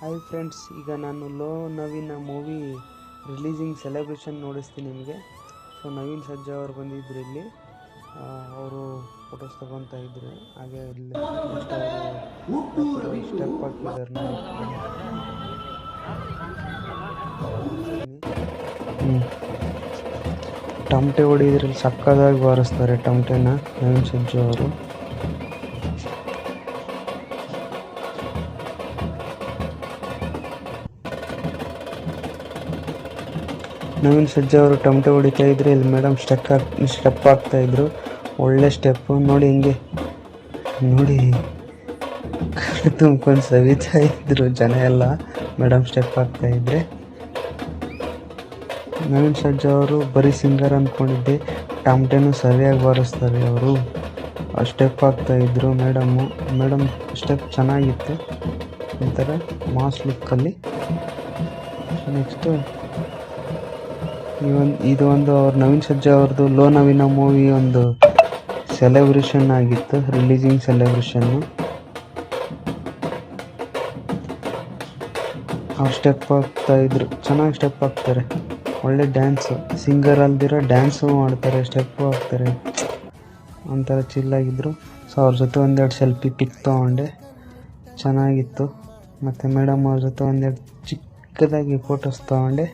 Hi friends, ಈಗ ನಾನು low ನವೀನ movie releasing celebration ನೋಡಿಸ್ತೀನಿ ನಿಮಗೆ. ಸೊ ನವೀನ್ ಸಜ್ಜಾ ಅವರು ಬಂದಿದ್ರು ಇಲ್ಲಿ. ಅವರು ಫೋಟೋಸ್ ತಗೊತಾ ಇದ್ರು. ಹಾಗೆ ಇಲ್ಲಿ ನೆಕ್ಸ್ಟ್ ಅವರು ಸ್ಟೆಪ್ ಹಾಕಿದ್ದಾರೆ ನೋಡಿ. ಟಮಟೆ ಹೊಡಿದ್ರಲ್ಲಿ ಸಕ್ಕದಾಗಿ ಬಾರಿಸ್ತಾರೆ ಟಮಟೆನ ನವೀನ್ ಸಜ್ಜಾ ಅವರು. ನವೀನ್ ಸಜ್ಜಾ ಅವರು ಟಮಟೆ ಹೊಡಿತಾ ಇದ್ರು. ಇಲ್ಲಿ ಮೇಡಮ್ ಸ್ಟೆಪ್ ಹಾಕ್ತಾ ಇದ್ರು. ಒಳ್ಳೆ ಸ್ಟೆಪ್ ನೋಡಿ, ಹಿಂಗೆ ನೋಡಿ ತುಂಬ್ಕೊಂಡು ಸವಿತಾ ಇದ್ರು ಜನ ಎಲ್ಲ. ಮೇಡಮ್ ಸ್ಟೆಪ್ ಹಾಕ್ತಾ ಇದ್ರೆ ನವೀನ್ ಸಜ್ಜಾ ಅವರು ಬರೀ ಸಿಂಗರ್ ಅಂದ್ಕೊಂಡಿದ್ದೆ. ಟಮಟೆನೂ ಸರಿಯಾಗಿ ಬಾರಿಸ್ತಾರೆ ಅವರು. ಸ್ಟೆಪ್ ಹಾಕ್ತಾ ಇದ್ರು ಮೇಡಮ್ ಸ್ಟೆಪ್ ಚೆನ್ನಾಗಿತ್ತು, ಒಂಥರ ಮಾಸ್ ಲುಕ್ಕಲ್ಲಿ. ನೆಕ್ಸ್ಟು ಇದು ಒಂದು ಅವ್ರ ನವೀನ್ ಸಜ್ಜಾ ಅವ್ರದ್ದು ಲೋ ನವೀನ ಮೂವಿ ಒಂದು ಸೆಲೆಬ್ರೇಷನ್ ಆಗಿತ್ತು, ರಿಲೀಸಿಂಗ್ ಸೆಲೆಬ್ರೇಷನ್ನು. ಅವ್ರು ಸ್ಟೆಪ್ ಹಾಕ್ತಾ ಇದ್ರು, ಚೆನ್ನಾಗಿ ಸ್ಟೆಪ್ ಹಾಕ್ತಾರೆ. ಒಳ್ಳೆ ಡ್ಯಾನ್ಸು, ಸಿಂಗರ್ ಅಲ್ದಿರೋ ಡ್ಯಾನ್ಸು ಮಾಡ್ತಾರೆ, ಸ್ಟೆಪ್ಪು ಹಾಕ್ತಾರೆ, ಒಂಥರ ಚಿಲ್ಲಾಗಿದ್ರು. ಸೊ ಅವ್ರ ಜೊತೆ ಒಂದೆರಡು ಸೆಲ್ಫಿ ಪಿಕ್ ತೊಗೊಂಡೆ, ಚೆನ್ನಾಗಿತ್ತು. ಮತ್ತು ಮೇಡಮ್ ಅವ್ರ ಜೊತೆ ಒಂದೆರಡು ಚಿಕ್ಕದಾಗಿ ಫೋಟೋಸ್ ತೊಗೊಂಡೆ.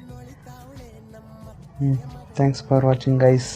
Thanks for watching guys.